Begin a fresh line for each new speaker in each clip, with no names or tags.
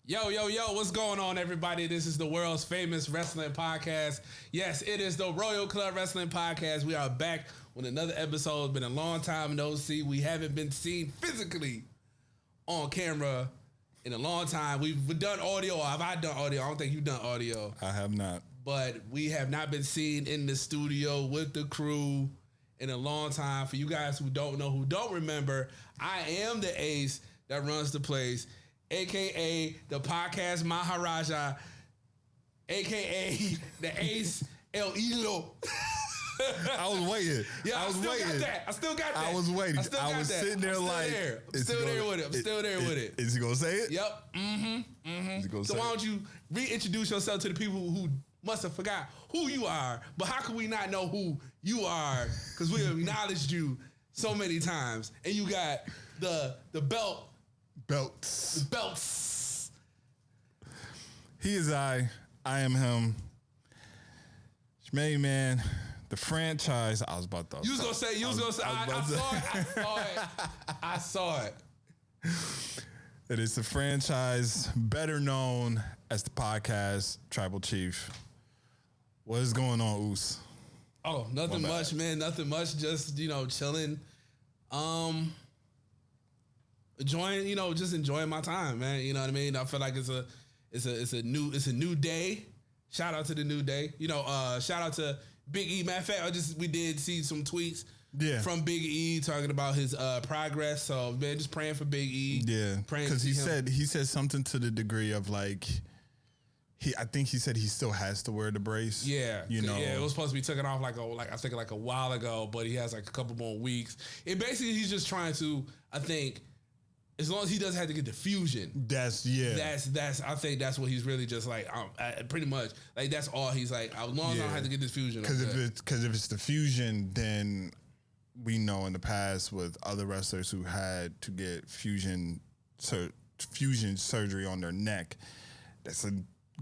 Yo, what's going on, everybody? This is the world's famous wrestling podcast. Yes, it is the Royal Club Wrestling Podcast. We are back with another episode. It's been a long time no see. We haven't been seen physically on camera in a long time. We've done audio. Have I done audio? I don't think you've done audio.
I have not.
But we have not been seen in the studio with the crew in a long time. For you guys who don't know, who don't remember, I am the ace that runs the place, a.k.a. the podcast Maharaja, a.k.a. the ace El Hilo.
I was waiting.
Yeah, I still got that.
I was waiting. I was sitting there like,
I'm still there with it.
Is he going to say it?
Yep. Mm-hmm. So why don't you reintroduce yourself to the people who must have forgot who you are, but how can we not know who you are? Because we have acknowledged you so many times, and you got the belts. The belts.
He is I am him. Shmay, man, the franchise. I was about to.
You was gonna say. I saw it.
It is the franchise better known as the podcast Tribal Chief. What is going on, Oos?
Oh, nothing much, man. Nothing much. Just, chilling. Enjoying my time, man. You know what I mean? I feel like it's a new day. Shout out to the new day. Shout out to Big E. Matter of fact, we did see some tweets from Big E talking about his progress. So, man, just praying for Big E.
Yeah, because he said something to the degree of like, I think he said he still has to wear the brace.
Yeah, it was supposed to be taken off like a while ago, but he has like a couple more weeks. And basically, he's just trying to, I think, as long as he doesn't have to get the fusion. That's I think that's what he's really just like. Pretty much like that's all he's like. As long as I don't have to get this fusion.
Because if it's the fusion, then we know in the past with other wrestlers who had to get fusion surgery on their neck, that's a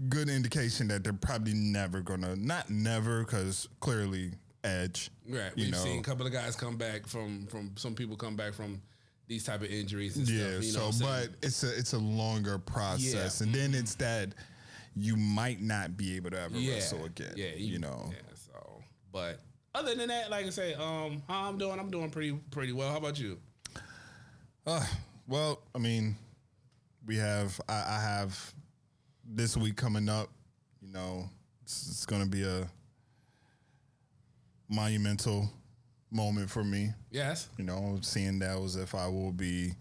good indication that they're probably never gonna, not never, because clearly Edge.
Right. We've seen a couple of guys come back from some people come back from these type of injuries and stuff.
But it's a longer process. And then it's that you might not be able to ever wrestle again.
Yeah, so but other than that, like I say, how I'm doing pretty well. How about you?
Well, I mean, I have this week coming up, it's going to be a monumental moment for me.
Yes.
Seeing that as if I will be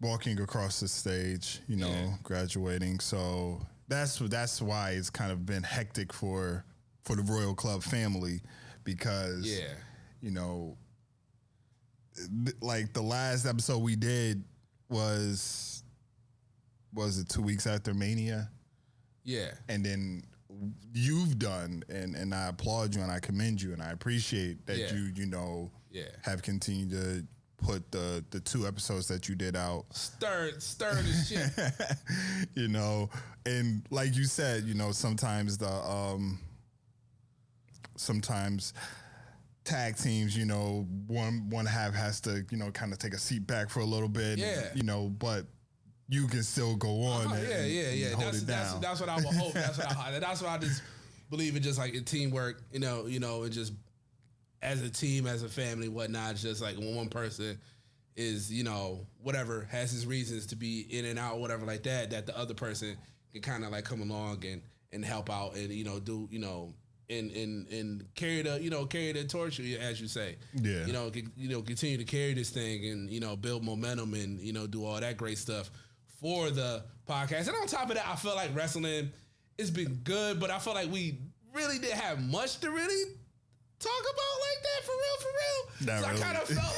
walking across the stage, graduating. So that's why it's kind of been hectic for the Royal Club family because, like the last episode we did was it 2 weeks after Mania?
Yeah.
And then you've done, and I applaud you and I commend you and I appreciate that you have continued to put the 2 episodes that you did out.
Stir the shit.
And like you said, sometimes sometimes tag teams, one half has to, kind of take a seat back for a little bit.
Yeah.
But you can still go on.
Hold it down. That's what I would hope. That's what I just believe in, just like in teamwork, and just as a team, as a family, whatnot. It's just like when one person is, whatever, has his reasons to be in and out, whatever like that the other person can kind of like come along and help out and, do, and carry the torch, as you say.
Yeah.
Continue to carry this thing and, build momentum and, do all that great stuff for the podcast. And on top of that, I feel like wrestling has been good, but I feel like we really didn't have much to really talk about like that for real.
Not
so
really.
I kind of felt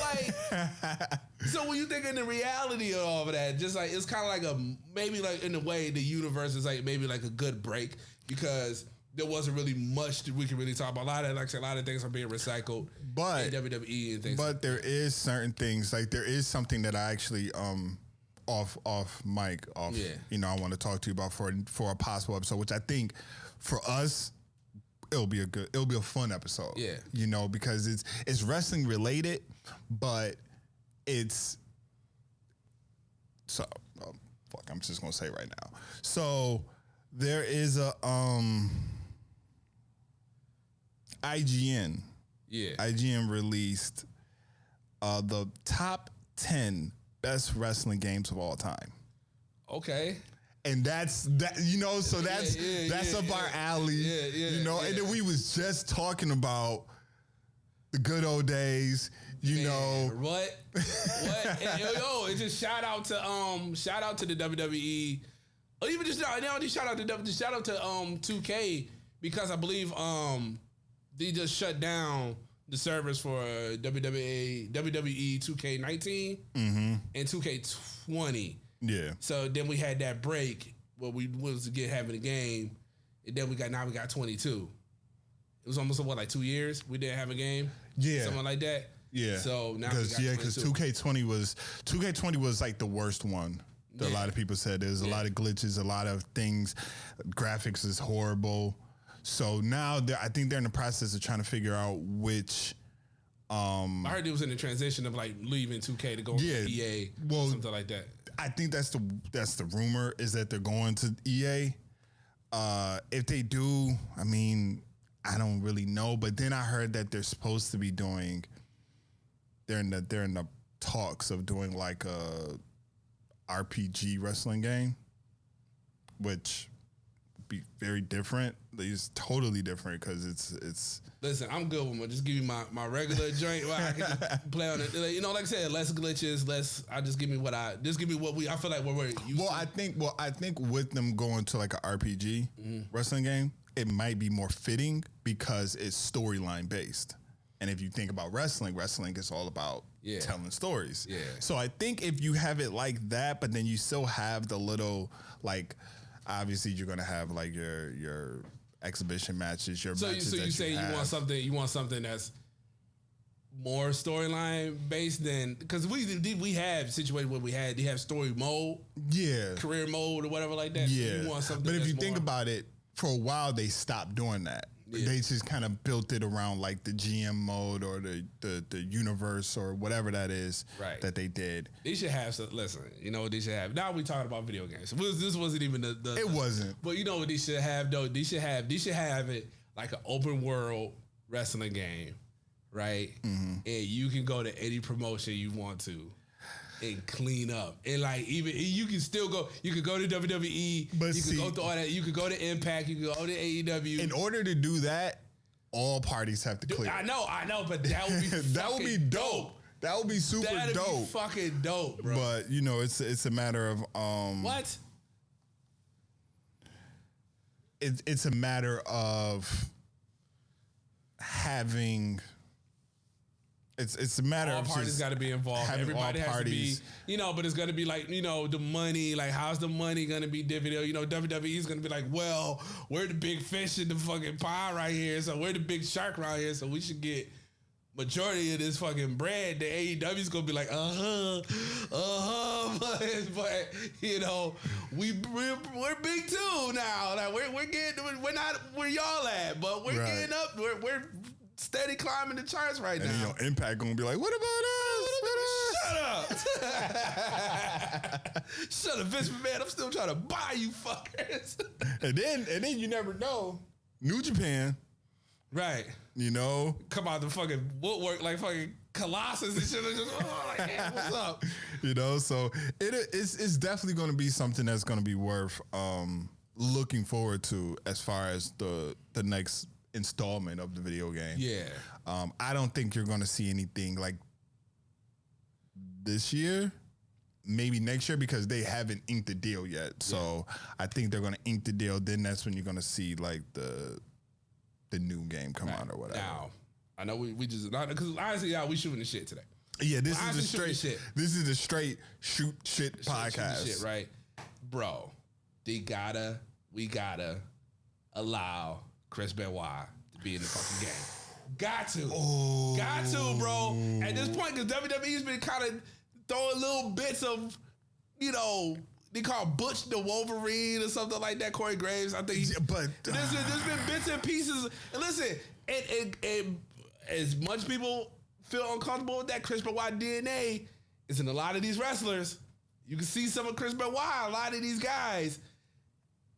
like, so when you think in the reality of all of that, just like, it's kind of like maybe like in a way the universe is like maybe like a good break because there wasn't really much that we could really talk about. A lot of things are being recycled in WWE and things.
But there is certain things, like there is something that I actually off mic, I want to talk to you about for a possible episode, which I think for us it'll be a fun episode.
Yeah.
Because it's wrestling related, but it's so fuck, I'm just gonna say right now. So there is a IGN.
Yeah.
IGN released the top 10 best wrestling games of all time.
Okay.
And that's that, you know, so that's up our alley. You know, and then we was just talking about the good old days, you know.
What? And, it's just shout out to the WWE. Or even just shout out to 2K, because I believe they just shut down the servers for WWE 2K19 and 2K20.
Yeah.
So then we had that break where we was having a game, and then we got 22. It was almost like 2 years we didn't have a game.
Yeah,
something like that.
Yeah.
So now
because 2K20 was like the worst one. A lot of people said there's a lot of glitches, a lot of things. Graphics is horrible. So now I think they're in the process of trying to figure out which. I
heard it was in the transition of like leaving 2K to go to EA, something like that.
I think that's the rumor, is that they're going to EA. If they do, I mean, I don't really know. But then I heard that they're supposed to be doing. They're in the talks of doing like a RPG wrestling game, which would be very different. It's totally different because it's.
Listen, I'm good with just give me my regular joint where I can just play on it. You know, like I said, less glitches, give me what I feel like we're used to.
I think with them going to like an RPG wrestling game, it might be more fitting because it's storyline based. And if you think about wrestling is all about telling stories. Yeah. So I think if you have it like that, but then you still have the little, like, obviously you're gonna have like your exhibition matches, So
you say you want something that's more storyline based than, because we have situations where they have story mode, career mode or whatever like that.
Yeah.
So you want something.
But if you think about it, for a while they stopped doing that. Yeah. They just kind of built it around like the GM mode or the universe or whatever that is that they did.
They should have some. Listen, you know what they should have. Now we talking about video games. This wasn't even the.
It wasn't.
But you know what they should have though. They should have it like an open world wrestling game, right? Mm-hmm. And you can go to any promotion you want to. And clean up, and like even you can still go. You could go to WWE, but you could go to all that. You could go to Impact. You could go to AEW.
In order to do that, all parties have to clear.
I know, but that would be
that would be dope. That would be super
That'd
dope.
Be fucking dope, bro.
But you know, it's a matter of
what?
It's a matter of having. It's a matter of
all parties got to be involved. Everybody has to be, but it's going to be like, the money, like how's the money going to be divvied? WWE is going to be like, well, we're the big fish in the fucking pie right here. So we're the big shark right here. So we should get majority of this fucking bread. The AEW is going to be like, but we're big too now. Like we're not where y'all at, but we're getting up. We're steady climbing the charts right now.
And Impact gonna be like, what about us?
Shut up. Shut up, Vince McMahon. I'm still trying to buy you fuckers.
and then you never know. New Japan.
Right.
Come
out the fucking woodwork like fucking Colossus and shit. Just, like, hey, what's up?
So it's definitely gonna be something that's gonna be worth looking forward to as far as the next installment of the video game.
Yeah.
I don't think you're going to see anything like this year. Maybe next year, because they haven't inked the deal yet. So I think they're going to ink the deal. Then that's when you're going to see like the new game come out or whatever.
Now, I know we just not, because honestly, we shooting the shit today.
Yeah, this is the straight shoot shit podcast.
Shoot shit, right, bro? We gotta allow Chris Benoit to be in the fucking game. Got to, bro. At this point, because WWE's been kind of throwing little bits of, they call Butch the Wolverine or something like that. Corey Graves, I think. But there's been bits and pieces. And listen, and as much people feel uncomfortable with that, Chris Benoit DNA is in a lot of these wrestlers. You can see some of Chris Benoit. A lot of these guys,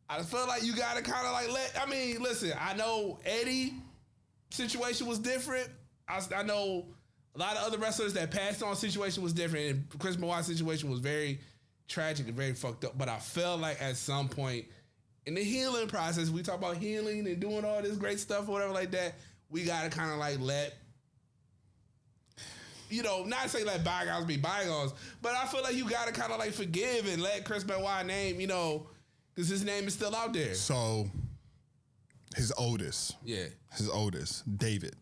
I feel like you got to kind of like listen, I know Eddie situation was different. I know a lot of other wrestlers that passed on situation was different. And Chris Benoit's situation was very tragic and very fucked up. But I felt like at some point in the healing process, we talk about healing and doing all this great stuff or whatever like that, we got to kind of like let, not say let bygones be bygones, but I feel like you got to kind of like forgive and let Chris Benoit name, because his name is still out there.
So, his oldest, David.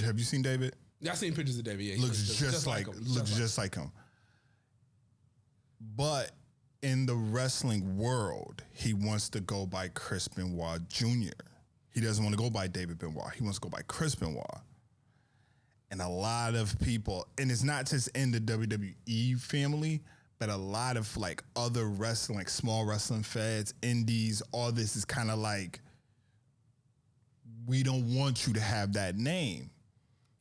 Have you seen David?
Yeah, I seen pictures of David. Yeah,
looks just like him. But in the wrestling world, he wants to go by Chris Benoit Jr. He doesn't want to go by David Benoit. He wants to go by Chris Benoit. And a lot of people, and it's not just in the WWE family, but a lot of like other wrestling, like small wrestling feds, indies, all this is kind of like, we don't want you to have that name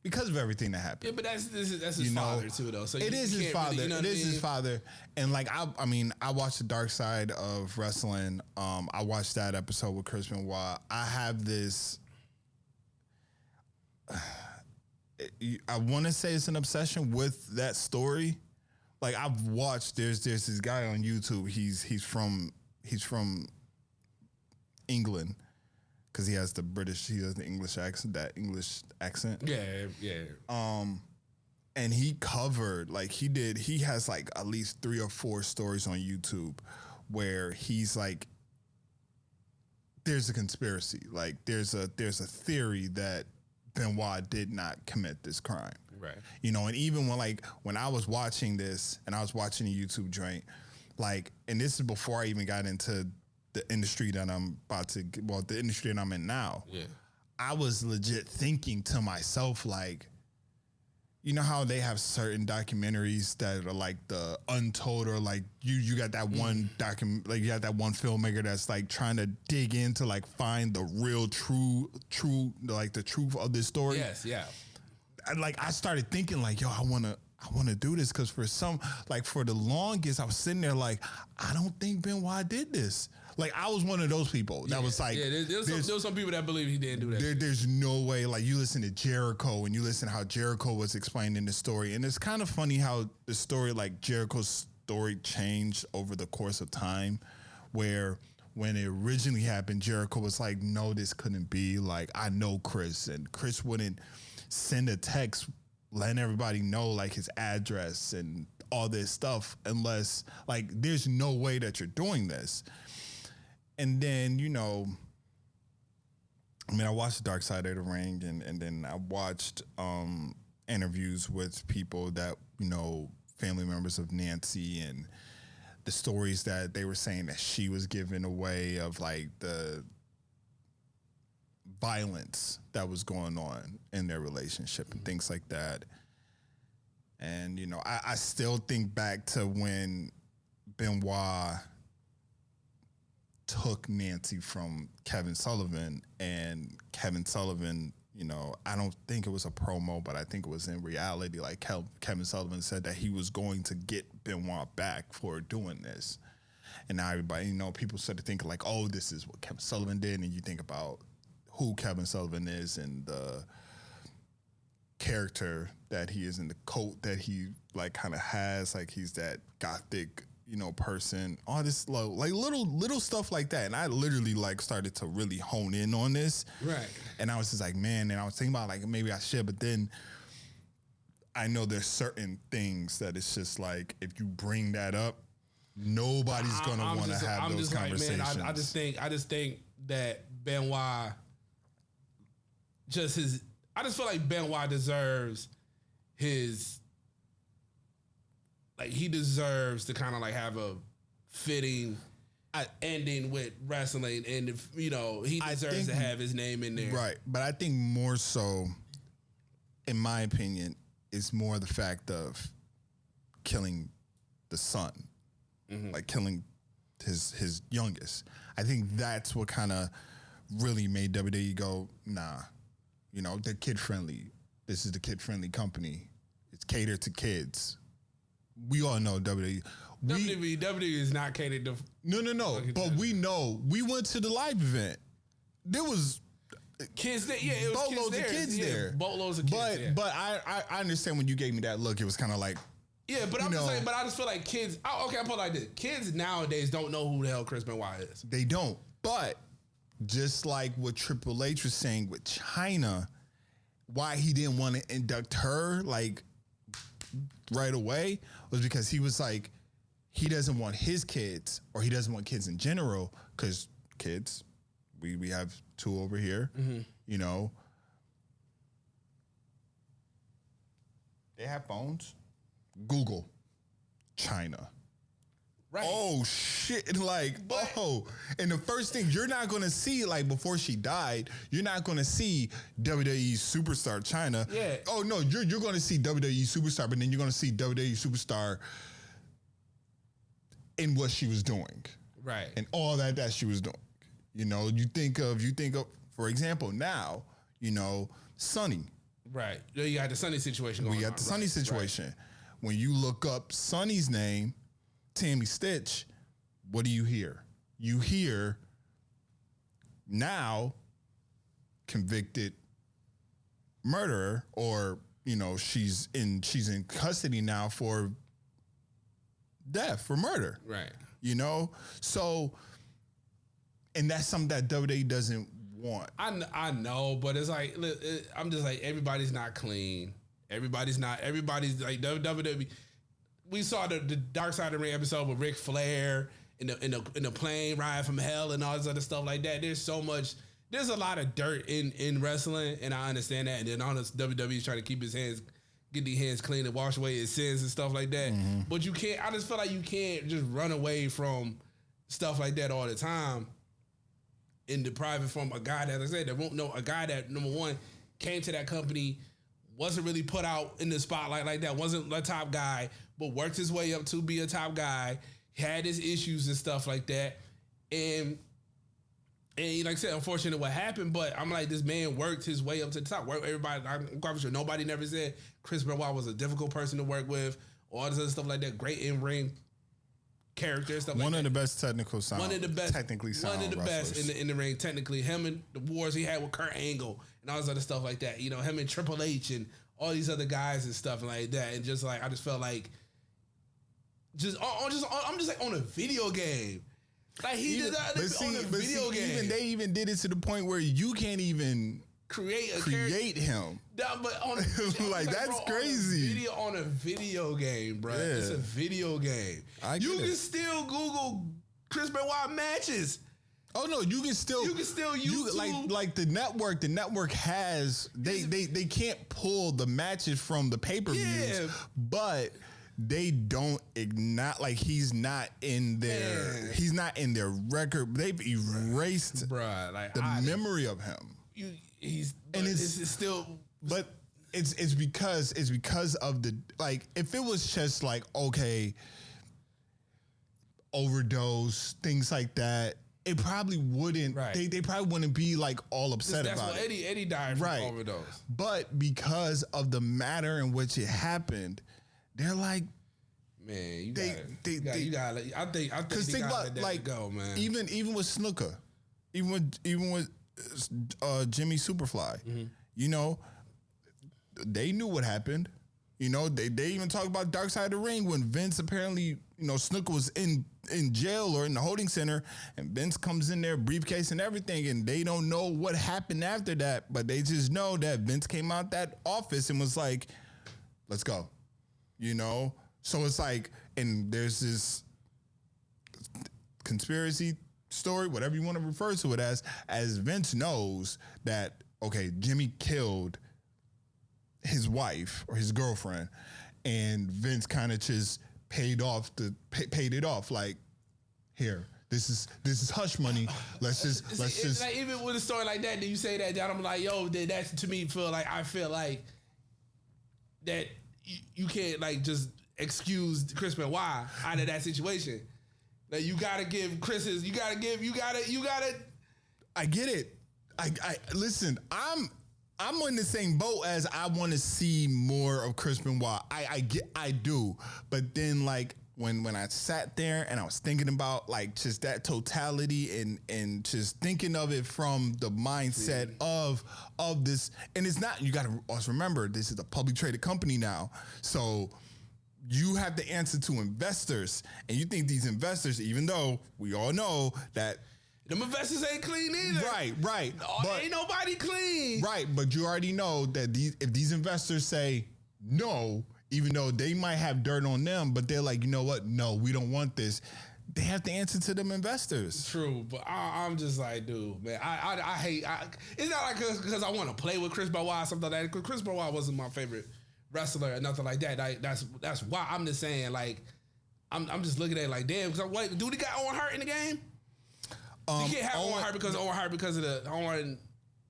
because of everything that happened.
Yeah, but that's his father too, though. So
it is his father. Really, it is his father. And like I watched the Dark Side of Wrestling. I watched that episode with Chris Benoit. I have this. I want to say it's an obsession with that story. Like I've watched. There's this guy on YouTube. He's from England. Because he has the English accent.
Yeah.
And he covered, he has like at least 3 or 4 stories on YouTube where he's like, there's a conspiracy. Like there's a theory that Benoit did not commit this crime.
Right.
And even when I was watching this and I was watching the YouTube joint, and this is before I even got into the industry that the industry that I'm in now.
Yeah.
I was legit thinking to myself, how they have certain documentaries that are like the untold, or like you got that one you got that one filmmaker that's like trying to dig into find the real true the truth of this story.
Yes, yeah.
I started thinking I want to do this because for the longest I was sitting there I don't think Benoit did this. I was one of those people that was
there's some people that believe he didn't do that.
There's no way. You listen to Jericho and you listen to how Jericho was explaining the story, and it's kind of funny how the story, Jericho's story, changed over the course of time. Where when it originally happened, Jericho was like, "No, this couldn't be. I know Chris, and Chris wouldn't send a text letting everybody know his address and all this stuff unless there's no way that you're doing this." And then, I watched The Dark Side of the Ring, and then I watched interviews with people that, family members of Nancy, and the stories that they were saying that she was giving away of the violence that was going on in their relationship and things like that. And, I still think back to when Benoit took Nancy from Kevin Sullivan, and Kevin Sullivan, I don't think it was a promo, but I think it was in reality. Kevin Sullivan said that he was going to get Benoit back for doing this. And now everybody, people started thinking oh, this is what Kevin Sullivan did. And you think about who Kevin Sullivan is and the character that he is and the coat that he kind of has, he's that gothic, person, all this little stuff like that. And I literally started to really hone in on this.
Right.
And I was just man, and I was thinking about maybe I should, but then I know there's certain things that it's just if you bring that up, nobody's going to want to have those conversations.
I just think that Benoit I just feel like Benoit deserves his, he deserves to kind of have a fitting ending with wrestling, and he deserves to have his name in there.
Right, but I think more so, in my opinion, is more the fact of killing the son, killing his youngest. I think that's what kind of really made WWE go, nah, they're kid friendly. This is the kid friendly company. It's catered to kids. we all know WWE.
WWE is not catered to.
No. But we know. We went to the live event. There was
kids there. Yeah, it was
boatloads of kids there.
Boatloads of kids there.
But I understand when you gave me that look, it was kind of like.
Yeah, but I'm just saying. But I just feel like kids. I'll put it like this: kids nowadays don't know who the hell Chris Benoit is.
They don't. But just like what Triple H was saying with China, why he didn't want to induct her like right away was because he was like, he doesn't want his kids, or he doesn't want kids in general, because kids, we have two over here, you know, they have phones. Google China. Right. Oh shit! Like, and the first thing you're not gonna see, like before she died, you're not gonna see WWE superstar China.
Yeah.
Oh no, you're gonna see WWE superstar, but then you're gonna see WWE superstar in what she was doing,
right?
And all that she was doing. You know, you think of, for example, now, you know, Sunny.
Right. You got the Sunny situation going on.
We got the Sunny situation. Right. When you look up Sunny's name, Tammy Stitch, what do you hear? You hear now convicted murderer, or you know, she's in custody now for death, for murder.
Right.
You know? So, and that's something that WWE doesn't want.
I know, but it's like, I'm just like, everybody's not clean. Everybody's like WWE. We saw the Dark Side of the Ring episode with Ric Flair in the plane ride from hell and all this other stuff like that. There's a lot of dirt in wrestling, and I understand that. And then honest, WWE's trying to get these hands clean and wash away his sins and stuff like that. Mm-hmm. But you can't. I just feel like you can't just run away from stuff like that all the time and deprive it from a guy that, like I said, a guy that, number one, came to that company, wasn't really put out in the spotlight like that, wasn't a top guy, but worked his way up to be a top guy, had his issues and stuff like that. And like I said, unfortunate what happened, but I'm like, this man worked his way up to the top. Everybody, I'm quite sure nobody never said Chris Benoit was a difficult person to work with, all this other stuff like that. Great in-ring character, stuff like that.
One of the best technical sound.
One of the best.
Technically sound.
One of the best in the ring, technically. Him and the wars he had with Kurt Angle and all this other stuff like that. You know, him and Triple H and all these other guys and stuff like that. And just like, I just felt like, I'm just like on a video game. Like he did that on a video game.
They even did it to the point where you can't even create him.
But
like that's crazy.
On a video game, bro. Yeah. It's a video game. You can still Google Chris Benoit matches.
Oh no, you can still YouTube. Like the network. The network has they can't pull the matches from the pay-per-views, but they don't ignite, like he's not in their record. They've erased the memory of him. It's still, but it's because of the, like, if it was just like, okay, overdose, things like that, it probably wouldn't. Right. They probably wouldn't be like all upset about it.
Eddie died from overdose.
But because of the manner in which it happened, they're like,
man, you gotta. I think you gotta let that go, man.
Even with Snuka, even with Jimmy Superfly, you know, they knew what happened. You know, they even talked about Dark Side of the Ring when Vince apparently, you know, Snuka was in jail or in the holding center, and Vince comes in there, briefcase and everything, and they don't know what happened after that, but they just know that Vince came out that office and was like, let's go, you know? So it's like, and there's this conspiracy story, whatever you want to refer to it as Vince knows that, okay, Jimmy killed his wife or his girlfriend, and Vince kind of just paid it off, like, here, this is hush money. Let's just
like, even with a story like that, do you say that, I'm like, yo, that's to me I feel like that you can't like just excuse Chris Benoit out of that situation. Like, you gotta give Chris's, you gotta.
I get it. I listen. I'm in the same boat as I want to see more of Chris Benoit. I do, but then like when I sat there and I was thinking about like just that totality and just thinking of it from the mindset of this, and it's not, you got to also remember this is a publicly traded company now, so you have to answer to investors, and you think these investors, even though we all know that
them investors ain't clean either.
Right.
But ain't nobody clean.
Right, but you already know that if these investors say no, even though they might have dirt on them, but they're like, you know what? No, we don't want this. They have to answer to them investors.
True, but I'm just like, dude, man, I hate. It's not like because I want to play with Chris Benoit or something like that. Because Chris Benoit wasn't my favorite wrestler or nothing like that. That's why I'm just saying, like, I'm just looking at it like, damn, because wait, dude, he got Owen Hart in the game. You can't have Owen Hart because of the Owen.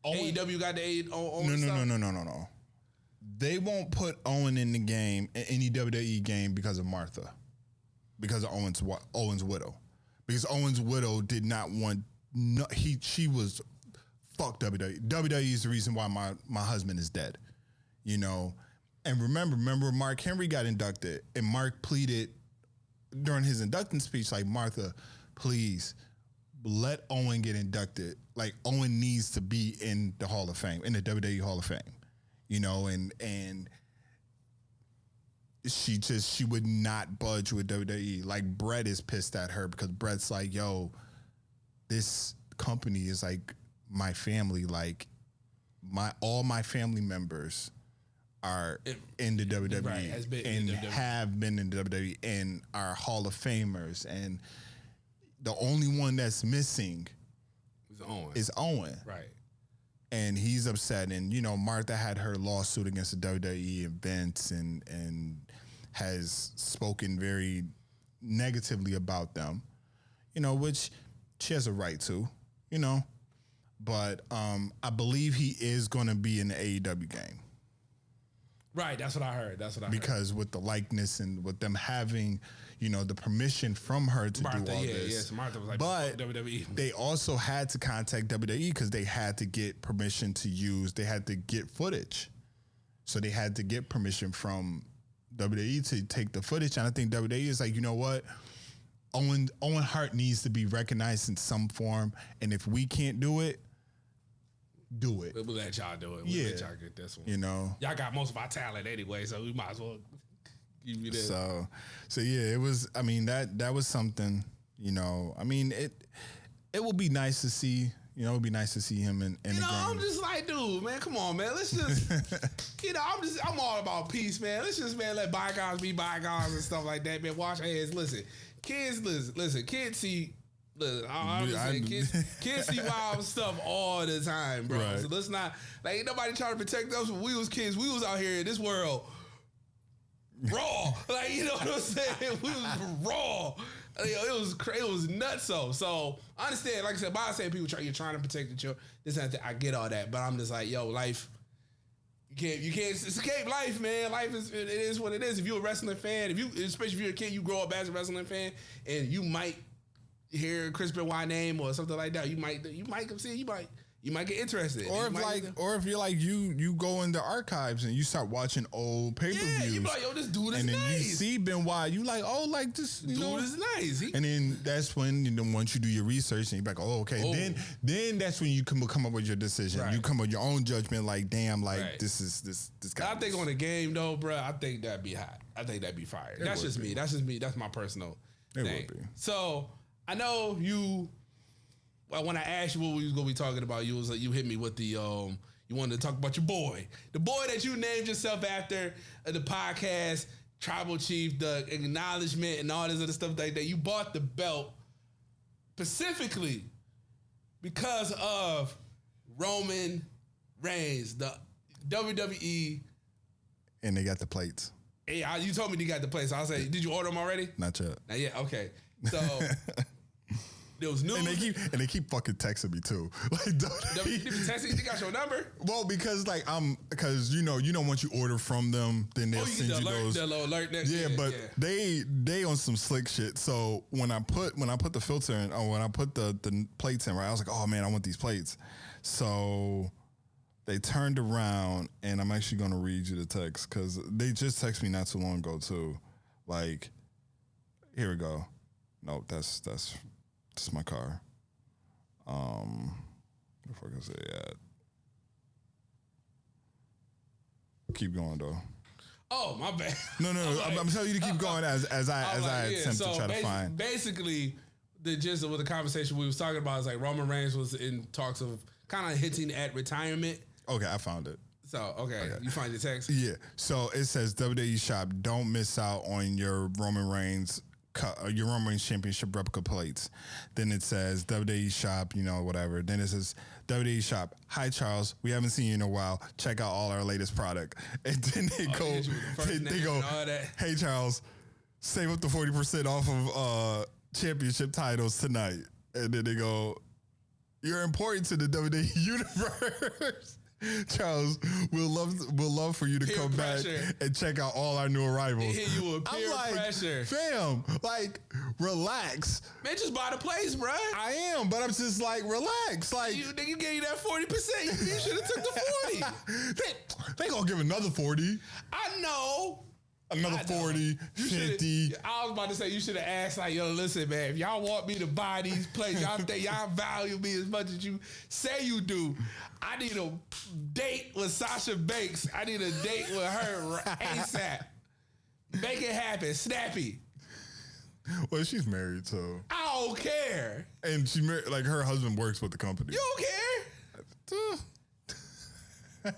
AEW got the Owen.
No. They won't put Owen in the game, in any WWE game, because of Martha, because of Owen's widow, because Owen's widow did not want. She was fuck WWE. WWE is the reason why my husband is dead, you know. And remember Mark Henry got inducted, and Mark pleaded during his induction speech, like, Martha, please let Owen get inducted. Like, Owen needs to be in the Hall of Fame, in the WWE Hall of Fame. You know, and she would not budge with WWE. Like, Brett is pissed at her because Brett's like, yo, this company is like my family. Like, all my family members are in the WWE,
right,
and have been in the WWE and are Hall of Famers. And the only one that's missing is Owen.
Right.
And he's upset, and you know, Martha had her lawsuit against the WWE and Vince, and has spoken very negatively about them, you know, which she has a right to, you know. But I believe he is going to be in the AEW game.
Right, that's what I heard.
Because with the likeness and with them having, you know, the permission from her to
Martha,
do all this.
Yes, Martha was like,
but
WWE.
They also had to contact WWE because they had to get permission to use. They had to get footage, so they had to get permission from WWE to take the footage. And I think WWE is like, you know what, Owen Hart needs to be recognized in some form, and if we can't do it, do it.
We'll let y'all do it.
We'll
let y'all get this one.
You know,
y'all got most of our talent anyway, so we might as well give you this.
So yeah, it was. I mean, that was something. You know, I mean, it would be nice to see. You know, it would be nice to see him in the game.
I'm just like, dude, man, come on, man. Let's just, you know, I'm all about peace, man. Let's just, man, let bygones be bygones and stuff like that, man. Wash hands. Listen, kids, kids see. Look, I'm just saying, kids see wild stuff all the time, bro. Right. So let's not, like, ain't nobody trying to protect us when we was kids. We was out here in this world raw. Like, you know what I'm saying? We was raw. It was crazy. It was nuts. So I understand, like I said, by saying people you're trying to protect the children. This and that, I get all that, but I'm just like, yo, life. You can't escape life, man. Life it is what it is. If you're a wrestling fan, especially if you're a kid, you grow up as a wrestling fan, and you might hear Chris Benoit name or something like that, you might come see it. You might get interested.
Or if you're like you go in the archives and you start watching old pay-per-views.
Yeah, you be like, yo, this dude is nice.
And then you see Benoit, you like, oh, like this
dude is nice.
And then that's when, you know, once you do your research and you're like, oh, okay. Oh. Then that's when you can come up with your decision. Right. You come up with your own judgment, like, damn, like right. this guy.
I think on the game though, bro, I think that'd be hot. I think that'd be fire. That's just me. That's my personal thing. It would be. So I know you. Well, when I asked you what we was gonna be talking about, you was like, you hit me with the you wanted to talk about your boy, the boy that you named yourself after, the podcast, Tribal Chief, the acknowledgement, and all this other stuff like that. You bought the belt specifically because of Roman Reigns, the WWE,
and they got the plates.
Yeah, you told me they got the plates. So I say, did you order them already?
Not yet.
Not yet. Okay, so. There was news.
And they keep fucking texting me too. Like,
texting, they got your number?
Well, because you know once you order from them, then they'll send you those.
The little alert.
They on some slick shit. So when I put the filter in, when I put the plates in, right, I was like, oh man, I want these plates. So they turned around, and I'm actually going to read you the text because they just texted me not too long ago too. Like, here we go. No, that's my car. What the fuck is it at? Keep going though.
Oh, my bad.
No. I'm telling you to keep going as I attempt to try to find.
Basically, the gist of the conversation we was talking about is like Roman Reigns was in talks of kind of hinting at retirement.
Okay, I found it.
So, okay. You find the text?
Yeah. So it says WWE Shop, don't miss out on your Roman Reigns Championship replica plates. Then it says WWE Shop, whatever. Then it says WWE Shop, hi Charles, we haven't seen you in a while. Check out all our latest product. And then they go, hey Charles, save up to 40% off of championship titles tonight. And then they go, you're important to the WWE universe. Charles, we'll love for you to come back and check out all our new arrivals.
Hit you with peer pressure.
Fam, relax.
Man, just buy the place, bro.
I am, but I'm just relax.
Nigga gave you that 40%. You should have took the
40. they gonna give another 40.
I know.
Another 40, 50.
I was about to say, you should have asked, yo, listen, man, if y'all want me to buy these plates, y'all think y'all value me as much as you say you do. I need a date with Sasha Banks. I need a date with her ASAP. Make it happen. Snappy.
Well, she's married, so.
I don't care.
And she married, her husband works with the company.
You don't care?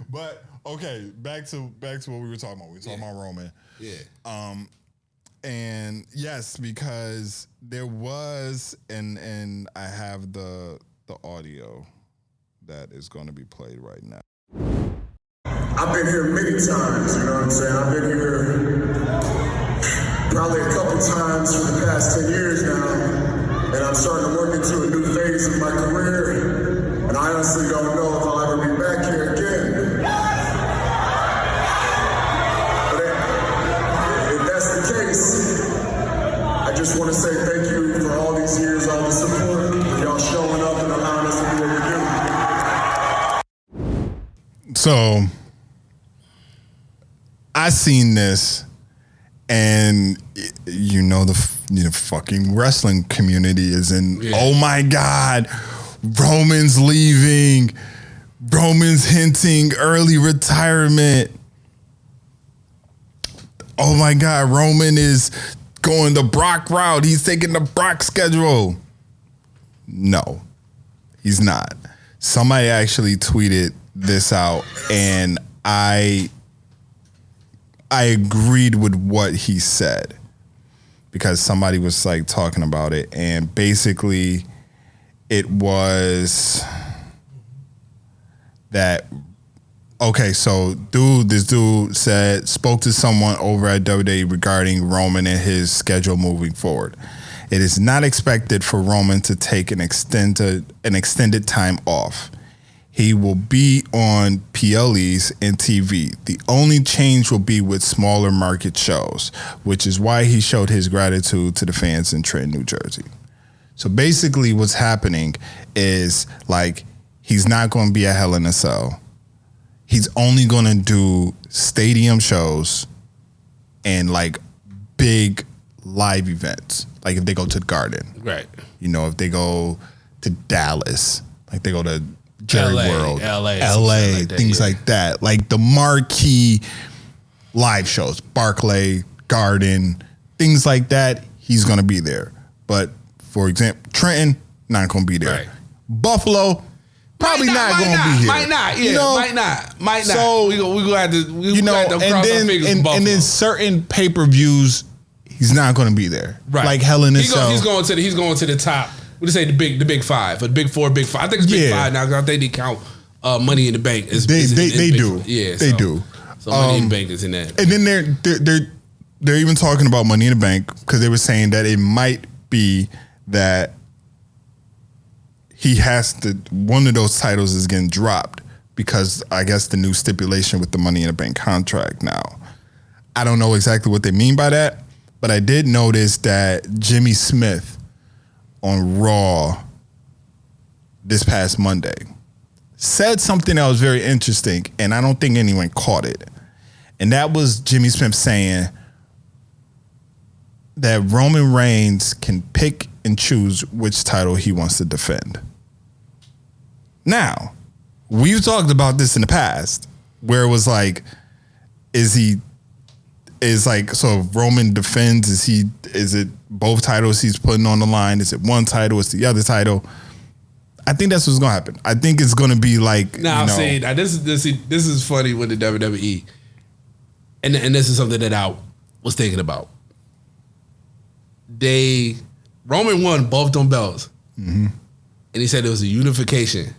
But okay, back to what we were talking about. We were talking about Roman.
Yeah.
And yes, because there was and I have the audio that is going to be played right now.
I've been here many times, you know what I'm saying? I've been here probably a couple times for the past 10 years now, and I'm starting to work into a new phase of my career, and I honestly don't know if I'll ever be back here again. But if that's the case, I just want to say thank you for all these years, all the support, for y'all showing up and allowing us to do what we do.
So I seen this, and the fucking wrestling community is in. Yeah. Oh my God, Roman's leaving. Roman's hinting early retirement. Oh my God, Roman is going the Brock route. He's taking the Brock schedule. No, he's not. Somebody actually tweeted this out, and I agreed with what he said because somebody was talking about it, and basically it was that so this dude spoke to someone over at WWE regarding Roman and his schedule moving forward. It is not expected for Roman to take an extended time off. He will be on PLEs and TV. The only change will be with smaller market shows, which is why he showed his gratitude to the fans in Trenton, New Jersey. So basically what's happening is he's not going to be at Hell in a Cell. He's only going to do stadium shows and big live events. Like if they go to the Garden.
Right.
If they go to Dallas, they go to Jerry World, LA, things like that. The marquee live shows, Barclay, Garden, things like that, he's going to be there. But for example, Trenton, not going to be there. Right. Buffalo, probably not going to be here.
Might not, yeah, might not. So we going to have to cross our fingers.
And then certain pay-per-views, he's not going to be there.
Right.
Hell in a Cell.
He's going to the top. What do you say? The big five, or the big four, big five. I think it's big five now because I think they count Money in the Bank.
They do. Yeah, they do.
So Money in the Bank is in that.
And then they're even talking about Money in the Bank because they were saying that it might be that he has to, one of those titles is getting dropped because I guess the new stipulation with the Money in the Bank contract now. I don't know exactly what they mean by that, but I did notice that Jimmy Smith on Raw this past Monday said something that was very interesting, and I don't think anyone caught it. And that was Jimmy Smith saying that Roman Reigns can pick and choose which title he wants to defend. Now, we've talked about this in the past, where it was like, so if Roman defends, is it both titles he's putting on the line? Is it one title? Is the other title? I think that's what's gonna happen. I think it's gonna be like,
see, now this is funny with the WWE, and this is something that I was thinking about. Roman won both them belts, and he said it was a unification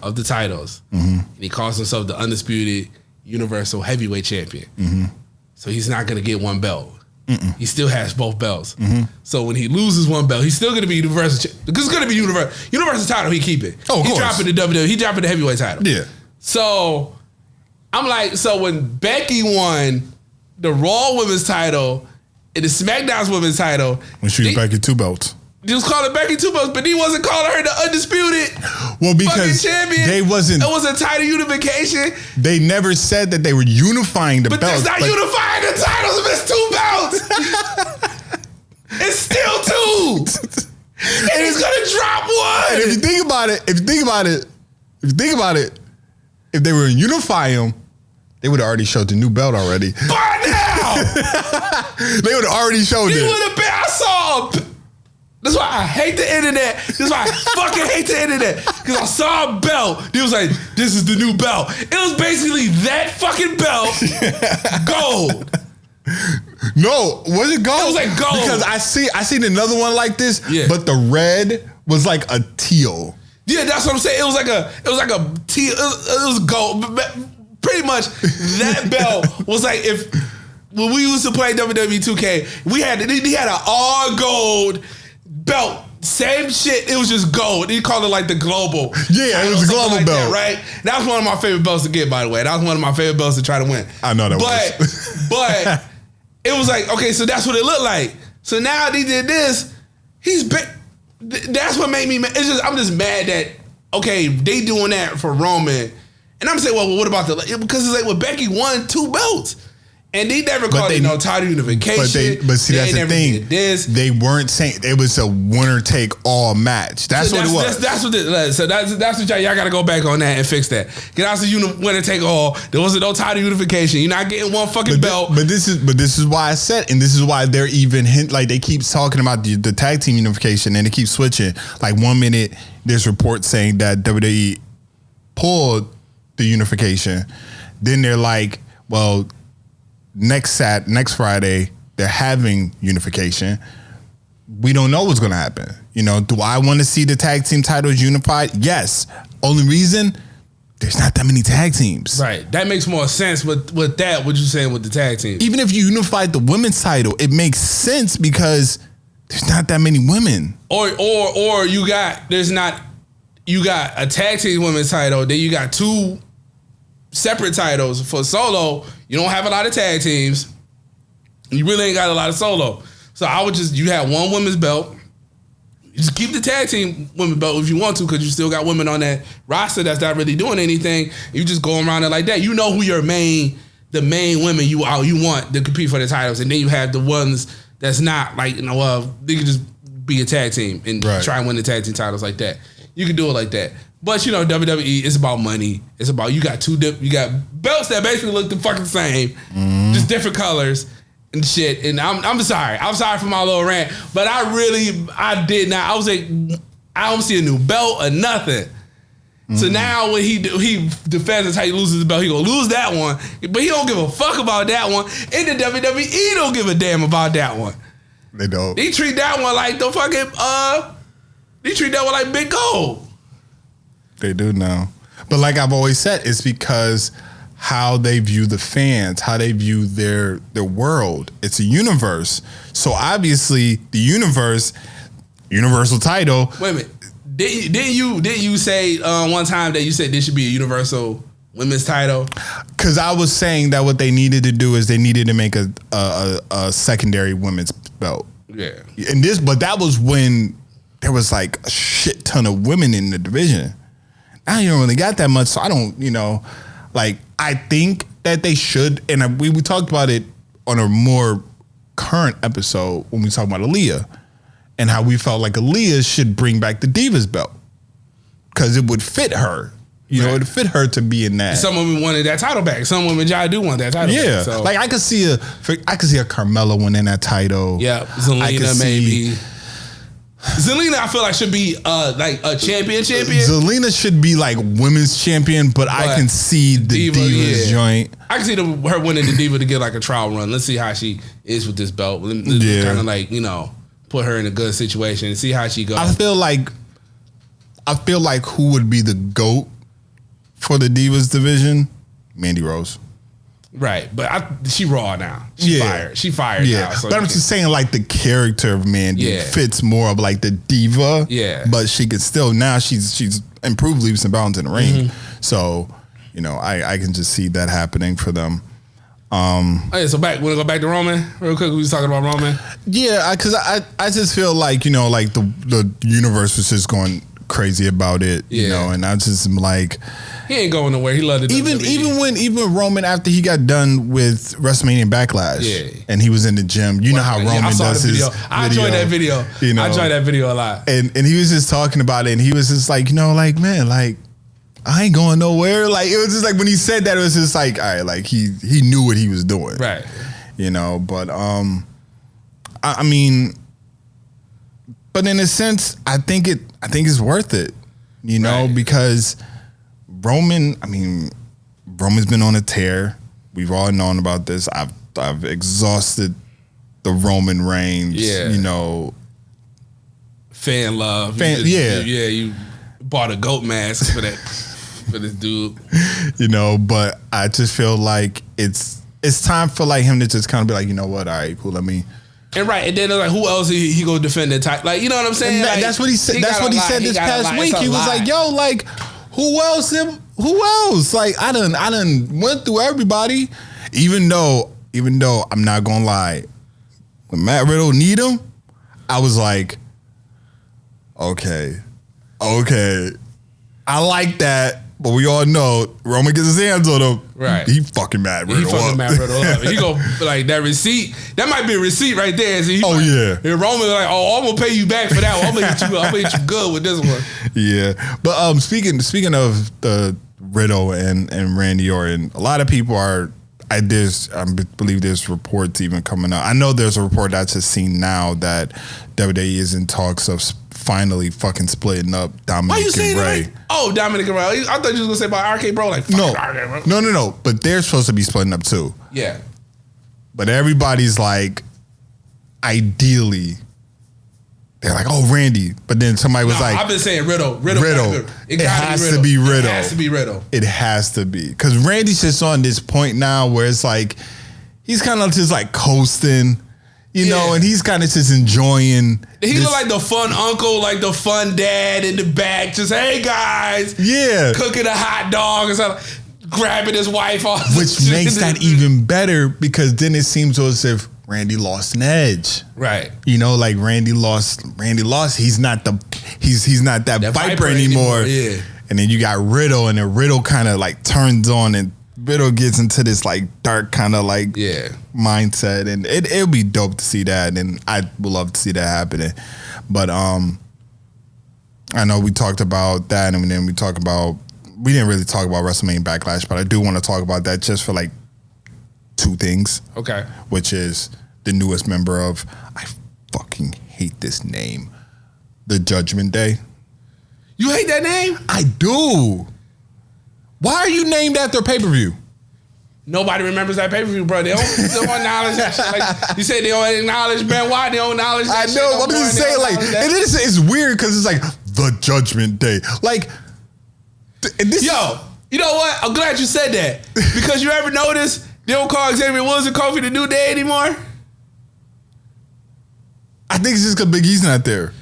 of the titles, and he calls himself the undisputed Universal Heavyweight Champion. So he's not gonna get one belt. He still has both belts. So when he loses one belt, he's still gonna be Universal. Because it's gonna be Universal title. He keep it.
Oh, of
he's
course.
dropping the WWE. He dropping the heavyweight title.
Yeah.
So I'm like, so when Becky won the Raw Women's title and the SmackDown's Women's title,
when she was back at 2 belts.
He was calling Becky 2 belts, but he wasn't calling her the undisputed
because
champion.
They wasn't.
It was a title unification.
They never said that they were unifying the belts.
But that's not unifying the titles if it's 2 belts. It's still 2. And he's gonna drop one.
And if you think about it, if they were to unify them, they would have already showed the new belt already.
By now,
they would have already showed it.
He would have been. I saw. That's why I hate the internet. That's why I fucking hate the internet. Because I saw a belt. He was like, this is the new belt. It was basically that fucking belt, gold.
No, was it gold?
It was like gold.
Because I seen another one like this,
yeah.
But the red was like a teal.
Yeah, that's what I'm saying. It was like a teal. It was gold. Pretty much that belt was like when we used to play WWE 2K, he had an all gold belt, same shit. It was just gold. He called it like the global.
Yeah, it was a global
like
belt,
that, right? That was one of my favorite belts to get, by the way. That was one of my favorite belts to try to win.
I know that
but it was like, okay, so that's what it looked like. So now he did this. That's what made me mad. I'm just mad that okay, they doing that for Roman, and I'm saying, well, what about because it's like, well, Becky won 2 belts. And they never called it no title unification.
But see, that's the thing. They weren't saying it was a winner take all match. That's what it was. That's what
y'all got to go back on that and fix that. Because that's a winner take all. There wasn't no title unification. You're not getting one fucking belt.
But this is why I said, and this is why they're even like they keep talking about the tag team unification, and they keep switching. Like 1 minute, there's reports saying that WWE pulled the unification. Then they're like, well, next Friday, they're having unification. We don't know what's going to happen. Do I want to see the tag team titles unified? Yes. Only reason, there's not that many tag teams.
Right. That makes more sense with that, what you're saying with the tag team.
Even if you unified the women's title, it makes sense because there's not that many women.
Or you got a tag team women's title, then you got 2 separate titles for solo. You don't have a lot of tag teams. You really ain't got a lot of solo. So you have 1 women's belt. You just keep the tag team women's belt if you want to, because you still got women on that roster that's not really doing anything. You just go around it like that. You know who the main women you want to compete for the titles, and then you have the ones that's not like, they can just be a tag team and try and win the tag team titles like that. You can do it like that. But WWE, it's about money. It's about you got belts that basically look the fucking same, just different colors and shit. And I'm sorry. I'm sorry for my little rant, but I did not. I was like, I don't see a new belt or nothing. So now when he defends that's how he loses the belt, he gonna lose that one. But he don't give a fuck about that one. And the WWE don't give a damn about that one.
They don't.
They treat that one like the fucking they treat that one like big gold.
They do now. But like I've always said, it's because how they view the fans, how they view their world. It's a universe. So obviously the universal title.
Wait a minute. Didn't you say one time that you said this should be a universal women's title?
Because I was saying that what they needed to do is they needed to make a secondary women's belt.
Yeah.
But that was when there was like a shit ton of women in the division. I don't really got that much, so I don't, like, I think that they should, and we talked about it on a more current episode when we talked about Aaliyah and how we felt like Aaliyah should bring back the Divas belt because it would fit her. You know, it fit her to be in that.
Some women wanted that title back. Some women do want that title back. So.
Like I could see a Carmella winning that title.
Yeah, Zelina maybe. Zelina, I feel like should be like a champion.
Zelina should be like women's champion, but I can see the Divas joint.
I can see her winning the Diva to get like a trial run. Let's see how she is with this belt. Kind of like put her in a good situation and see how she goes. I feel like
who would be the GOAT for the Divas division? Mandy Rose.
Right, but she raw now. She fired now. So
but I'm just saying, like, the character of Mandy fits more of like the diva. Yeah, but she could still now she's improved leaps and bounds in the ring. So, I can just see that happening for them.
So want to go back to Roman real quick? We was talking about Roman.
Yeah, because I just feel like like the universe was just going crazy about it. And I just am like.
He ain't going nowhere. He loved it.
Even Roman after he got done with WrestleMania Backlash, and he was in the gym. You know how Roman does his video.
I enjoyed that video. I enjoyed that video a lot.
And he was just talking about it, and he was just like, like man, like I ain't going nowhere. Like it was just like when he said that, it was just like, all right, like he knew what he was doing,
right?
But I mean, but in a sense, I think it's worth it, because. Roman's been on a tear. We've all known about this. I've exhausted the Roman Reigns.
Fan love. You bought a goat mask for that for this dude.
But I just feel like it's time for like him to just kind of be like, you know what? All right, cool. Let me.
And then like, who else he go defend the title? Like, you know what I'm saying? Like,
that's what he said. That's what he said this past week. He was like, yo, like. Who else? Like I done went through everybody. Even though I'm not gonna lie, when Matt Riddle need him, I was like, okay, I like that. But we all know Roman gets his hands on him. Right. He fucking Matt Riddle up. He fucking Matt Riddle up.
He go like that receipt. That might be a receipt right there. So
And
Roman like, I'm gonna pay you back for that one. I'm gonna get you good with this one.
Yeah. But speaking of the Riddle and Randy Orton, a lot of people I believe there's reports even coming out. I know there's a report that's just seen now that WWE is in talks of finally fucking splitting up Dominic and Ray.
Oh, Dominic and Ray. I thought you was gonna say about RK Bro. Like
No. But they're supposed to be splitting up too.
Yeah.
But everybody's like, ideally, they're like, oh, Randy. But then somebody was like,
I've been saying Riddle.
It has to be Riddle.
It has to be Riddle.
It has to be. Because Randy's just on this point now where it's like, he's kind of just like coasting. And he's kind of just enjoying.
He look like the fun uncle, like the fun dad in the back. Just, hey, guys.
Yeah.
Cooking a hot dog and stuff. Grabbing his wife off.
Which makes that even better because then it seems as if Randy lost an edge.
Right.
Like Randy lost. He's not that viper anymore. Yeah. And then you got Riddle and then Riddle kind of like turns on and Riddle gets into this like dark kind of like mindset, and it'll be dope to see that, and I would love to see that happening. But I know we talked about that, and then we didn't really talk about WrestleMania Backlash, but I do want to talk about that just for like two things.
Okay.
Which is the newest member of, I fucking hate this name, the Judgment Day.
You hate that name?
I do. Why are you named after a pay-per-view?
Nobody remembers that pay-per-view, bro. They don't acknowledge that shit. Like, you say they don't acknowledge Ben White, they don't acknowledge that shit. I know,
I'm just saying, like, it's weird because it's like, the Judgment Day. Like,
Yo, you know what? I'm glad you said that. Because you ever notice they don't call Xavier Woods and Kofi the New Day anymore?
I think it's just because Big E's not there.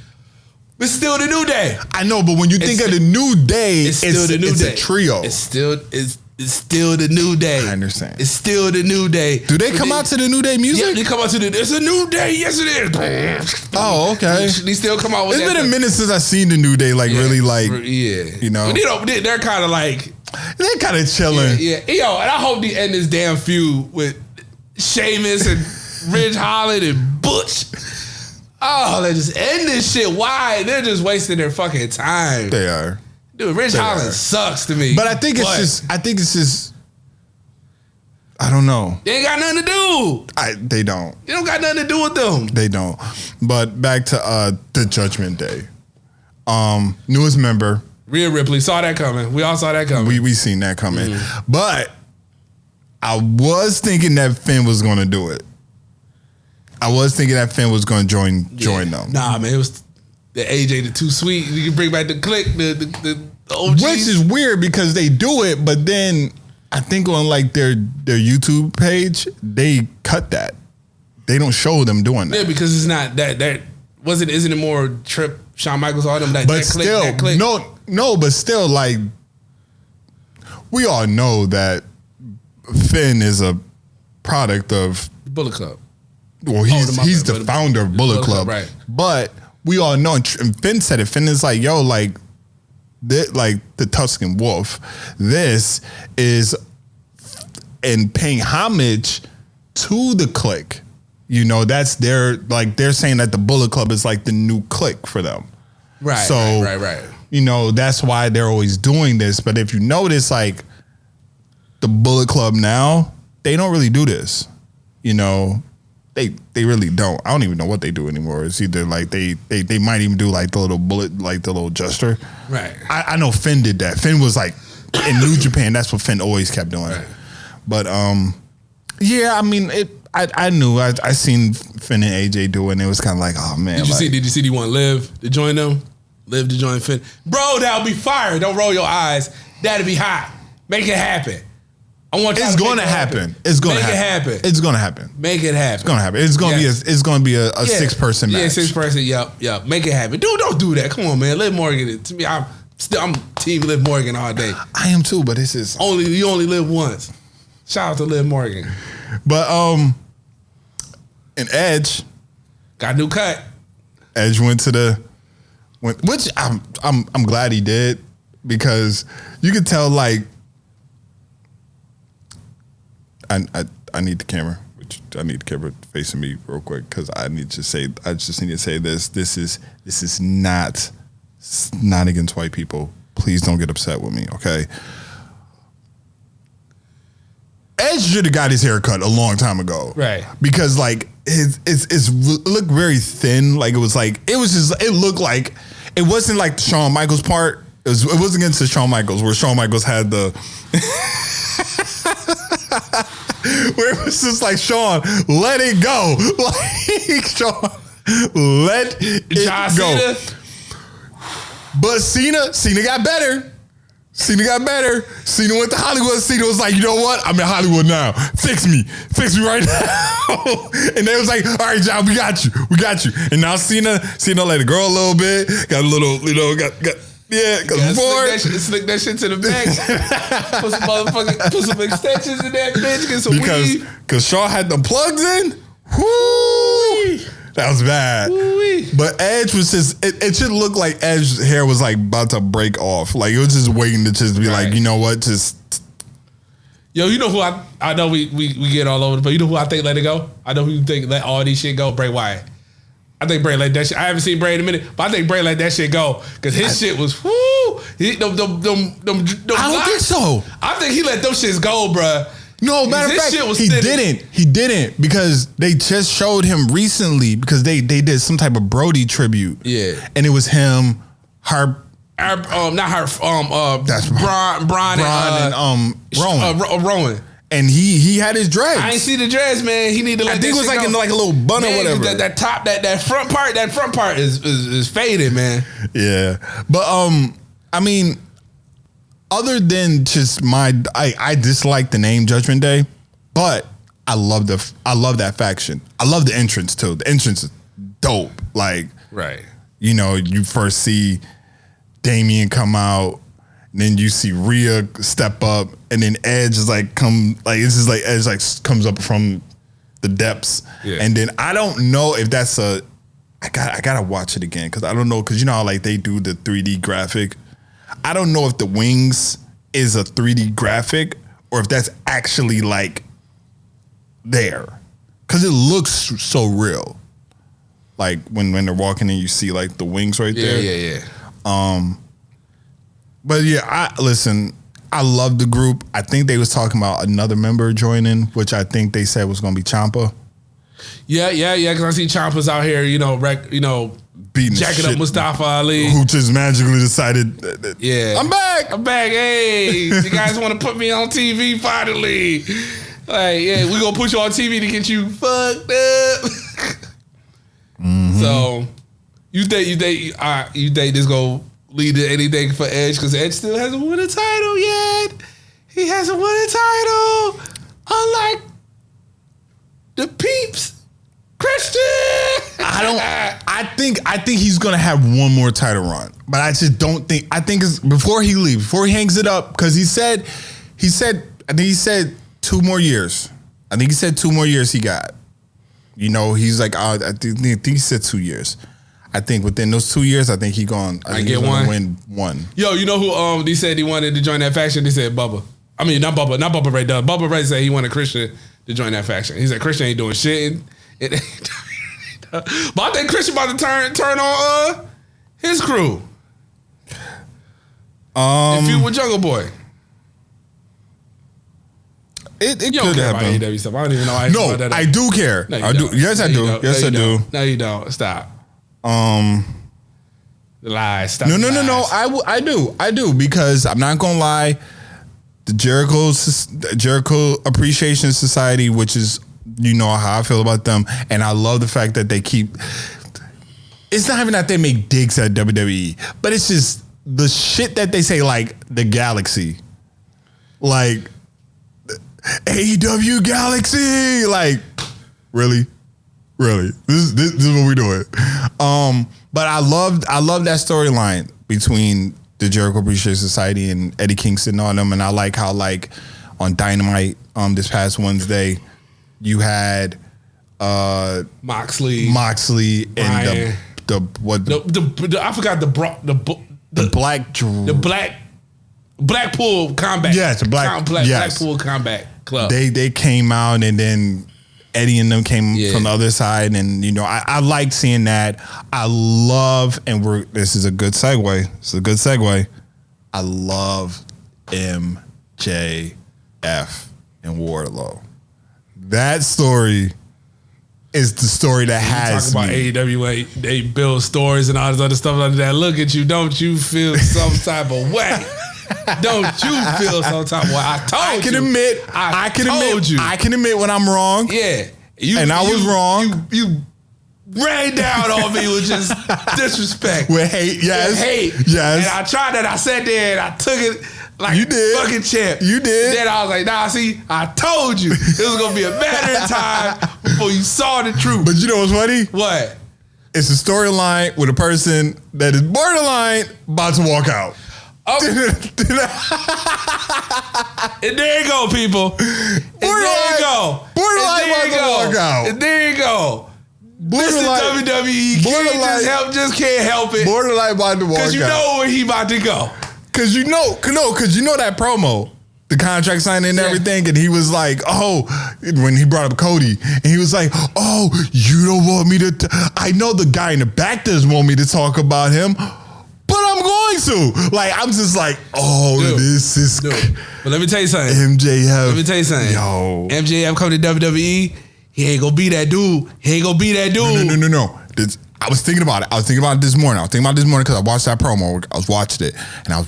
It's still the New Day.
I know, but when you think of the New Day, it's still the New Day. A trio.
It's still It's still the New Day.
I understand.
It's still the New Day.
Do they come out to the New Day music?
Yeah, they come out to the. It's a New Day. Yes, it is.
Oh, okay.
They still come out with
It's
that.
been a minute since I've seen the New Day, like really, like you know.
They're kind of like
they're kind of chilling.
Yeah. Yo, and I hope they end this damn feud with Sheamus and Ridge Holland and Butch. Oh, they just end this shit. Why? They're just wasting their fucking time.
They are.
Dude, Ridge Holland sucks to me.
But I think it's just. I don't know.
They ain't got nothing to do.
They don't.
They don't got nothing to do with them.
They don't. But back to the Judgment Day. Newest member.
Rhea Ripley, saw that coming. We all saw that coming.
We seen that coming. But I was thinking that Finn was going to do it. I was thinking that Finn was going to join them.
Nah, man, it was the AJ, the Too Sweet. You can bring back the Click, the OGs.
Which is weird because they do it, but then I think on like their YouTube page, they cut that. They don't show them doing that.
Yeah, because it's not that isn't it more Trip, Shawn Michaels, all them that
but
that
still,
click.
No, but still, like we all know that Finn is a product of
Bullet Club.
Well, he's the founder of Bullet Club,
right?
But we all know, and Finn said it. Finn is like, yo, like the Tuscan Wolf. This is in paying homage to the Click. You know, that's they're saying that the Bullet Club is like the new Click for them.
Right.
So,
right.
You know, that's why they're always doing this. But if you notice, like the Bullet Club now, they don't really do this. You know, they really don't. I don't even know what they do anymore. It's either like they might even do like the little bullet, like the little gesture.
Right.
I know Finn did that. Finn was like in New Japan. That's what Finn always kept doing. Right. But yeah, I mean I knew I seen Finn and AJ do it, and it was kind of like, oh man. Did
you see? Do you want Liv to join them? Liv to join Finn, bro. That'll be fire. Don't roll your eyes. That'll be hot. Make it happen. I want.
It's going to happen. It's going to happen. It's going to happen.
Make it happen.
It's going to happen. It's going to be a 6-person match.
Yeah, 6-person. Yep. Make it happen. Dude, don't do that. Come on, man. Liv Morgan. To me, I'm team Liv Morgan all day.
I am too, but this is
you only live once. Shout out to Liv Morgan.
But and Edge
got a new cut.
Edge went, which I'm glad he did, because you could tell like. I need the camera. I need the camera facing me real quick because I just need to say this. This is not against white people. Please don't get upset with me, okay? Edge should have got his hair cut a long time ago,
right?
Because like it looked very thin. Like it looked like it wasn't like the Shawn Michaels part. It wasn't against the Shawn Michaels where Shawn Michaels had the. Where it was just like, Shawn, let it go. Like, Shawn, let it go. Cena. But Cena got better. Cena went to Hollywood. Cena was like, you know what? I'm in Hollywood now. Fix me right now. And they was like, all right, John, we got you. And now Cena let it grow a little bit. Got a little, got. Yeah, because before
slick that shit to the back. put some extensions in that bitch. Get some weed.
Because Shaw had the plugs in. Woo! That was bad. Woo-wee. But Edge was just. It should look like Edge's hair was like about to break off. Like it was just waiting to just be like, you know what, just.
Yo, you know who I know we get all over, but you know who I think let it go? I know who you think let all these shit go? Bray Wyatt. I think Bray let that shit. I haven't seen Bray in a minute, but I think Bray let that shit go because his shit was whoo. I don't
think so.
I think he let those shits go, bruh.
No, matter of fact, he didn't because they just showed him recently because they did some type of Brody tribute.
Yeah,
and it was him,
not her. That's Braun and Rowan.
And he had his dreads.
I ain't see the dreads, man. He need to let.
I think it was like in like a little bun or whatever.
That front part is faded, man.
Yeah, but I mean, other than just I dislike the name Judgment Day, but I love that faction. I love the entrance too. The entrance is dope. Like,
right.
You know, you first see Damien come out. And then you see Rhea step up, and then Edge is like it's just like Edge like comes up from the depths, and then I don't know if that's I gotta watch it again because I don't know because you know how like they do the 3D graphic. I don't know if the wings is a 3D graphic or if that's actually like there because it looks so real. Like when they're walking and you see like the wings right there.
Yeah.
But yeah, I love the group. I think they was talking about another member joining, which I think they said was going to be Ciampa.
Yeah. Because I see Ciampa's out here, beating jacking up Mustafa Ali,
who just magically decided, I'm back. Hey,
you guys want to put me on TV finally? Like, yeah, we gonna put you on TV to get you fucked up. So, you think this gonna lead to anything for Edge because Edge still hasn't won a title yet. He hasn't won a title, unlike the peeps, Christian.
I think he's gonna have one more title run, but I just don't think. I think it's before he leaves, before he hangs it up, because I think he said 2 more years. I think he said 2 more years he got. He's like, I think he said 2 years. I think within those 2 years, I think he's gonna win one.
Yo, you know who he said he wanted to join that faction? He said Bubba. I mean, not Bubba Ray Dunn. Bubba Ray said he wanted Christian to join that faction. He said Christian ain't doing shit. But I think Christian about to turn on his crew. If you were Jungle Boy.
It
you
could
don't
happen.
care about AEW stuff. I don't even know.
I do care.
No,
I do. Yes, I do. Yes, I do.
No, you don't. Stop. The lies. Stop.
No.
Lies.
I do because I'm not gonna lie. The Jericho Appreciation Society, which is how I feel about them, and I love the fact that they keep. It's not even that they make digs at WWE, but it's just the shit that they say, like the Galaxy, like AEW Galaxy, like really. This is what we're doing. But I love that storyline between the Jericho Appreciation Society and Eddie Kingston and all them, and I like how like on Dynamite this past Wednesday you had
Moxley
and
I forgot the Blackpool Combat.
Yes,
Blackpool Combat Club.
They came out and then Eddie and them came from the other side, and I like seeing that. I love, and this is a good segue. I love MJF and Wardlow. That story is the story that has
talk about AEW. They build stories and all this other stuff like that. Look at you. Don't you feel some type of way? Don't you feel some type of way? I
can admit when I'm wrong.
Yeah.
I was wrong.
You rained down on me with just disrespect.
With hate, yes.
With hate.
Yes.
And I tried that. I sat there and I took it like
you did.
Fucking champ.
You did.
Then I was like, nah, see, I told you. It was going to be a matter of time before you saw the truth.
But you know what's funny?
What?
It's a storyline with a person that is borderline about to walk out.
Oh. And there you go, people.
Borderline about to walk out.
And there you go. Listen, WWE, just can't help it.
Borderline about to walk out.
Because you know where he about to go.
Because you know that promo, the contract signing and everything, and he was like, when he brought up Cody, and he was like, you don't want me to, I know the guy in the back doesn't want me to talk about him, but I'm going to. Like, I'm just like, this is.
But let me tell you something.
MJF.
Let me tell you something.
Yo.
MJF coming to WWE, he ain't gonna be that dude.
No. I was thinking about it. This morning because I watched that promo. I was watching it, and I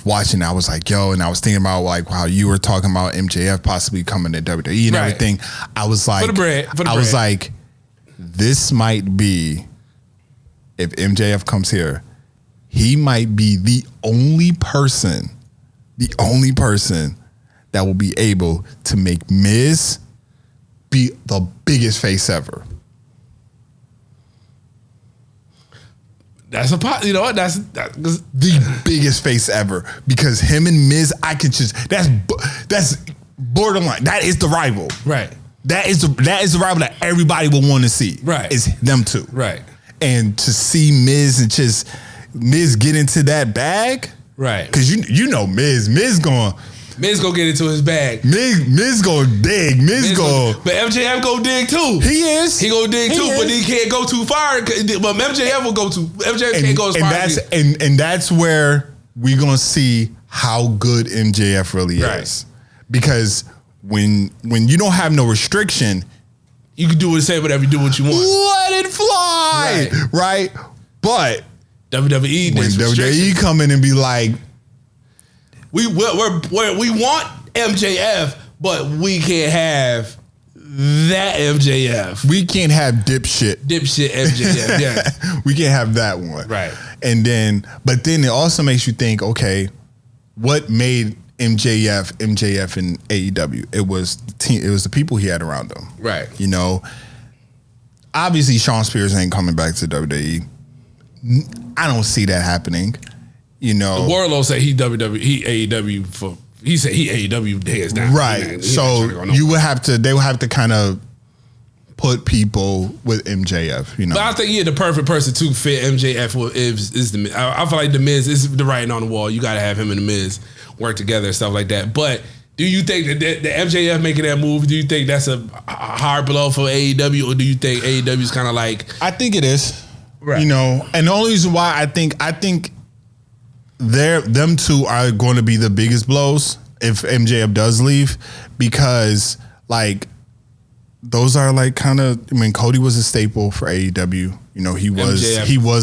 was like, yo, and I was thinking about like how you were talking about MJF possibly coming to WWE and everything. I was like,
for the bread.
Was like, this might be, if MJF comes here, he might be the only person that will be able to make Miz be the biggest face ever.
That's you know what? That's
the biggest face ever because him and Miz, I can just that's borderline. That is the rival,
right?
That is the rival that everybody will want to see,
right?
Is them two,
right?
And to see Miz and just Miz get into that bag,
right?
Because you know Miz gonna
get into his bag.
Miz gonna dig.
But MJF go dig too.
He is.
He go dig too, but he can't go too far. But MJF will go too. MJF can't go as far.
And that's where we gonna see how good MJF really is, because when you don't have no restriction,
you can do say whatever you do what you want.
Let it fly, right? But
WWE,
when WWE come in and be like,
we want MJF, but we can't have that MJF.
We can't have dipshit
MJF. Yeah,
we can't have that one.
Right.
And then, but then it also makes you think, okay, what made MJF in AEW? It was the team. It was the people he had around him.
Right.
You know, obviously Sean Spears ain't coming back to WWE. I don't see that happening. You know,
Warlow said he AEW for. He said he AEW hands down.
Right. So they would have to kind of put people with MJF. You know,
but I think the perfect person to fit MJF is the Miz. I feel like the Miz is the writing on the wall. You got to have him and the Miz work together and stuff like that. But do you think that the MJF making that move? Do you think that's a hard blow for AEW, or do you think AEW is kind of like?
I think it is.
Right.
You know, and the only reason why I think them two are going to be the biggest blows if MJF does leave, because like those are like kind of, I mean, Cody was a staple for AEW. You know, he was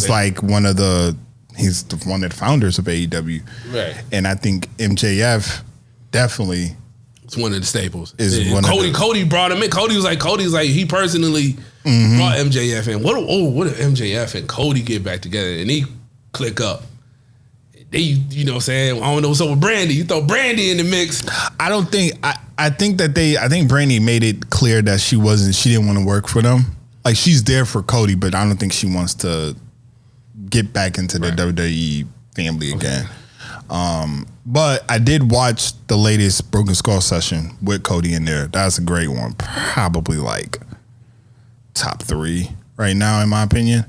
like he's one of the founders of AEW.
Right.
And I think MJF definitely
it's one of the staples.
Cody
brought him in. Cody's like he personally brought MJF in. What if MJF and Cody get back together and he click up? You know what I'm saying? I don't know what's up with Brandy. You throw Brandy in the mix.
I think Brandy made it clear that she didn't want to work for them. Like, she's there for Cody, but I don't think she wants to get back into the WWE family again. But I did watch the latest Broken Skull session with Cody in there. That's a great one. Probably like top 3 right now, in my opinion.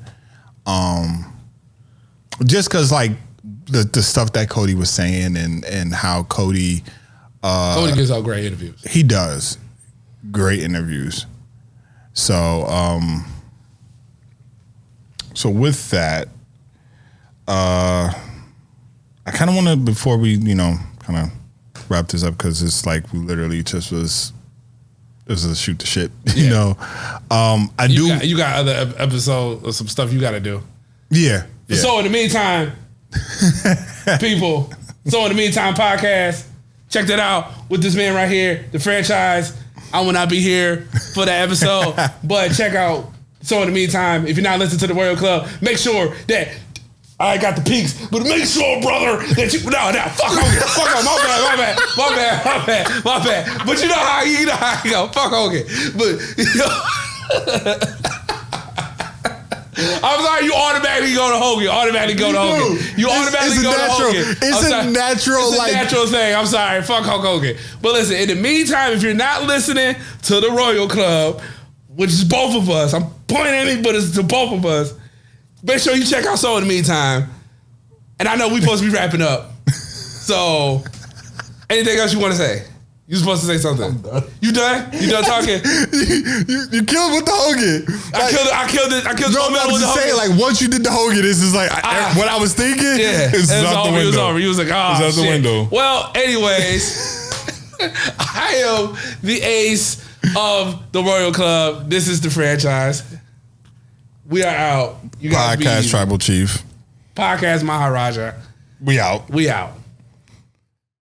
Just because like the stuff that Cody was saying and how Cody
gives out great interviews.
He does great interviews. So with that, I kind of want to, before we, kind of wrap this up, because it's like we literally just was a shoot the shit, you know. You
got other episodes or some stuff you got to do.
Yeah.
So in the meantime, people, podcast, check that out with this man right here, the franchise. I will not be here for that episode, but check out. So in the meantime, if you're not listening to the Royal Club, make sure that I got the peaks, but make sure, brother, that you fuck Hogan, my bad. But you know how you go, fuck Hogan. But I'm sorry, you automatically go to Hogan. You automatically go to Hogan. It's a natural thing. I'm sorry, fuck Hulk Hogan. But listen, in the meantime, if you're not listening to the Royal Club, which is both of us, I'm pointing at me, but it's to both of us. Make sure you check out So in the Meantime. And I know we're supposed to be wrapping up. So, anything else you want to say? You're supposed to say something. I'm done. You done? You done talking?
you killed with the Hogan.
I killed it.
No, I'm just saying, like, once you did the Hogan, this is like what I was thinking.
Yeah,
it's out the window.
It was over. He was like,
it's out the window.
Well, anyways, I am the ace of the Royal Club. This is the franchise. We are out. You guys
Podcast Tribal Chief.
Podcast Maharaja.
We out.
We out.